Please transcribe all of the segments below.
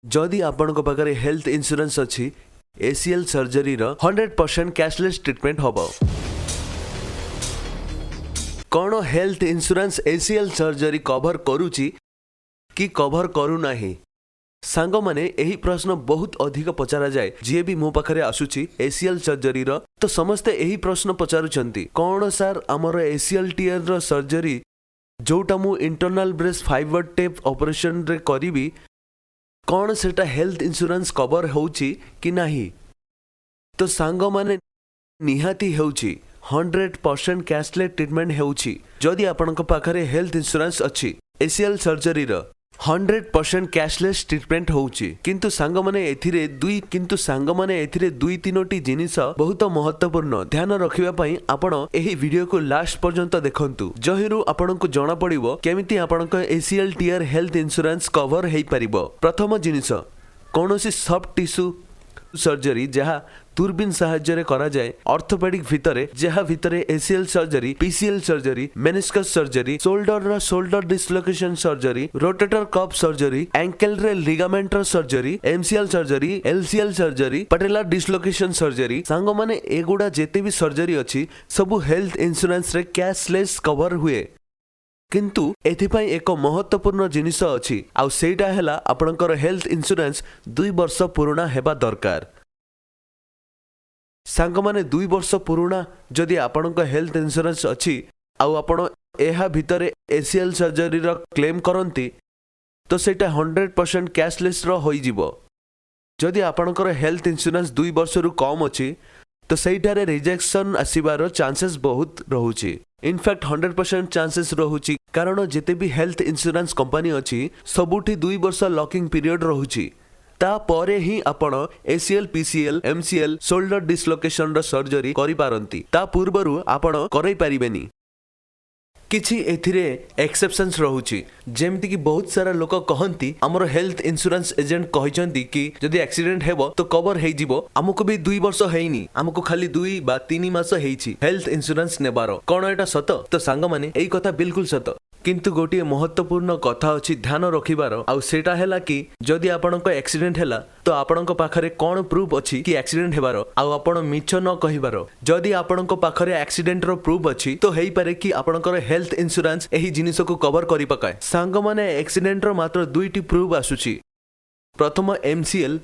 जदि आपनको पाखरे health insurance अच्छी एसीएल सर्जरी 100% कैशलेस ट्रीटमेंट हम कौन health insurance ACL surgery cover करुची कि कवर करू नाही सांग माने यही प्रश्न बहुत अधिक पचरा जाए जी भी मो पाखरे आसुची एसीएल सर्जरी तो समस्ते यही प्रश्न पचारुचंती कौन सर आमर एसीएल टीयर सर्जरी जोटा मु internal breast fibre tape operation रे करीबी कौन सेटा हेल्थ इंश्योरेंस कवर होउची कि नाही तो सांग माने निहाती होउची 100% कैशलेस ट्रीटमेंट होउची जदि आपनक पाखरे हेल्थ इंश्योरेंस अच्छी एसीएल सर्जरी 100% कैशलेस ट्रीटमेंट होउची किंतु सांग माने एथिरे दुई तीनोटी जिनिस बहुत महत्वपूर्ण ध्यान रखिबा पई आपण एही वीडियो को लास्ट पर्यंत देखंतु जहिरु आपनकु जणा पड़िबो केमिति आपनक ACL tear health insurance cover हेई परिबो। प्रथम जिनिस कोनोसी सॉफ्ट टिश्यू सर्जरी जहाँ दूरबीन साहाय्य करा जाए ऑर्थोपेडिक भितरे जहाँ भितरे ACL surgery PCL surgery meniscus surgery shoulder dislocation surgery rotator cuff surgery ankle रे ligament surgery MCL surgery LCL surgery patellar dislocation surgery सांग माने एगुडा जेते भी सर्जरी अच्छी सबु हेल्थ इंश्योरेंस रे कैशलेस कवर हुए किंतु एथिपाई एक महत्वपूर्ण जिनिस अछि आउ सेटा हैला आपनकर हेल्थ इंश्योरेंस 2 वर्ष पुराना हेबा दरकार सांग माने 2 वर्ष पुराना जदि आपनकर हेल्थ इंश्योरेंस अछि आउ आपण एहा भितरे एसीएल सर्जरी रो क्लेम करंती तो सेटा 100% कैशलेस रो होई जिवो जदि आपनकर हेल्थ इंश्योरेंस 2 वर्ष रु कम अछि तो सेटारे रिजेक्शन आसीबार चांसेस बहुत रहुची इनफैक्ट 100% चांसेस रहुची कारण जेते भी हेल्थ इंश्योरेंस कंपनी अच्छी सबुठी 2 वर्ष लॉकिंग पीरियड रहुची ता परे ही आपण ACL PCL MCL shoulder dislocation रो सर्जरी करि पारंती ता पूर्वरु आपण करै परिबेनी किछि एथिरे एक्सेप्शंस रहुची जेमति कि बहुत सारा लोक कहंती हमर हेल्थ इंश्योरेंस एजेंट कहिसंती कि जदि एक्सीडेंट हेबो तो कवर हेई जिवो हमकु भी 2 वर्ष हेइनी हमकु खाली 2 बा 3 मास हेइची हेल्थ इंश्योरेंस नेबारो कोन एटा सत तो सांग माने एई कथा बिल्कुल सत किंतु गोटे महत्वपूर्ण कथा अछि ध्यान रखिबार आउ सेटा हैला कि जदि आपनक एक्सीडेंट हैला तो आपनक पाखरे कोन प्रूफ अछि कि एक्सीडेंट हेबार आउ आपण मिछ न कहिबार जदि आपनक पाखरे एक्सीडेंट रो प्रूफ अछि तो हेई पारे कि आपनकर हेल्थ इंश्योरेंस एही जिनिस को कवर करि पकाय सांग माने एक्सीडेंट रो मात्र 2टी प्रूफ आसुची प्रथम एमसीएल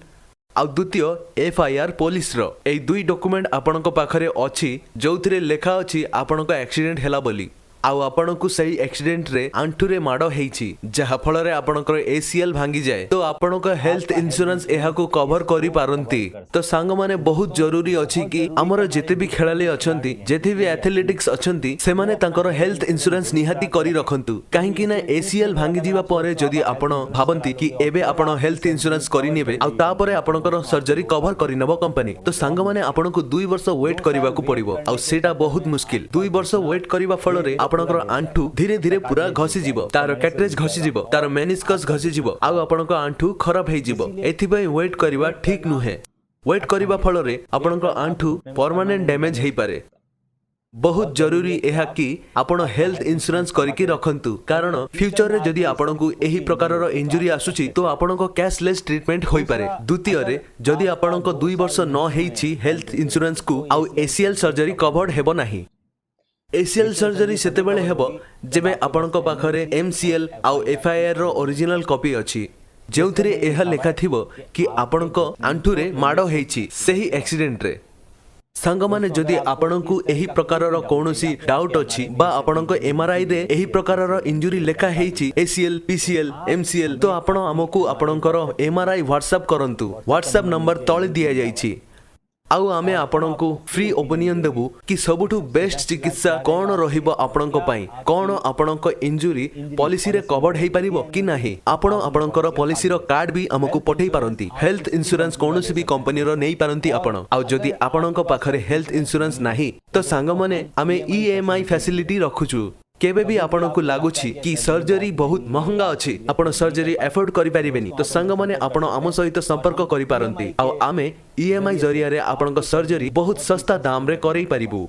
आउ द्वितीय एफआईआर पुलिस रो एई 2 डॉक्यूमेंट आपनक पाखरे अछि जोथिरे लेखा अछि आपनक एक्सीडेंट हैला बोली आउ आपनकु सही एक्सीडेंट रे आंठुरे माडो हेइची जहा फल रे आपनकर एसीएल भांगी जाए तो आपनक हेल्थ इंश्योरेंस एहा को कवर करि पारंती तो सांग माने बहुत जरूरी अछि कि हमर जेते भी खेलाली अछंती जेते भी एथलेटिक्स अछंती से माने तांकर हेल्थ इंश्योरेंस निहाती करि रखंतु काहे कि ना एसीएल भांगी जीवा परे जदि आपण भाबंती कि एबे आपण हेल्थ इंश्योरेंस करि नेबे आ ता परे आपनकर सर्जरी कवर करि नेबो कंपनी तो सांग माने आपनकु 2 वर्ष वेट करिवा को पड़िबो आ सेटा बहुत मुश्किल 2 वर्ष वेट करिवा फल रे आपनकर आंठू धीरे धीरे पूरा घसी जीवो तार कैटरेज घसी जीवो तार मेनिस्कस घसी जीवो आउ आपनक आंठू खराब हेई जीवो एथिबे वेट करिवा ठीक नुहे वेट करिवा फल रे आपनक आंठू परमानेंट डैमेज हेई पारे बहुत जरूरी एहा कि आपण हेल्थ इंश्योरेंस करिकि रखंतु कारण फ्यूचर रे जदि आपनकु एही प्रकार रो इंजुरी आसुची तो आपनक कैशलेस ट्रीटमेंट होई पारे द्वितीय रे जदि आपनक 2 वर्ष न हेइची हेल्थ इंश्योरेंस को आउ एसीएल सर्जरी कवर्ड हेबो नाही एसीएल सर्जरी सेते बेले हेबो जेबे आपनक पाखरे एमसीएल आउ एफआईआर रो ओरिजिनल कॉपी अछि जेउथिरे एहा लेखा थिबो कि आपनक आंठुरे माडो हेइची सेही एक्सीडेंट रे सांग माने जदि आपनकु एही प्रकार रो कोनोसी डाउट अछि बा आपनक एमआरआई रे एही प्रकार रो इंजुरी लेखा हेइची एसीएल पीसीएल एमसीएल तो आपण हमकु आपनकर एमआरआई व्हाट्सएप करंतु व्हाट्सएप नंबर तळे दिया जाईची आउ आमे आपनकु फ्री ओपिनियन देबु कि सबुठु बेस्ट चिकित्सा कोन रहिबो आपनक पई कोन आपनक इंजुरी पॉलिसी रे कवर्ड हेई परिबो कि नाही आपण आपनकर पॉलिसी रो कार्ड भी हमकु पठेई पारंती हेल्थ इंश्योरेंस कोनोसी भी कंपनी रो नेई पारंती आपण आउ जदि आपनक पाखरे हेल्थ इंश्योरेंस नाही तो सांग माने आमे ईएमआई फैसिलिटी रखुछु केबे भी आपनकु लागुछि कि सर्जरी बहुत महंगा अछि आपण सर्जरी एफोर्ड करि परिबेनी तो संग माने आपण आम सहित संपर्क करि पारंती आ आमे ईएमआई जरिया रे आपनक सर्जरी बहुत सस्ता दाम रे करै परिबु।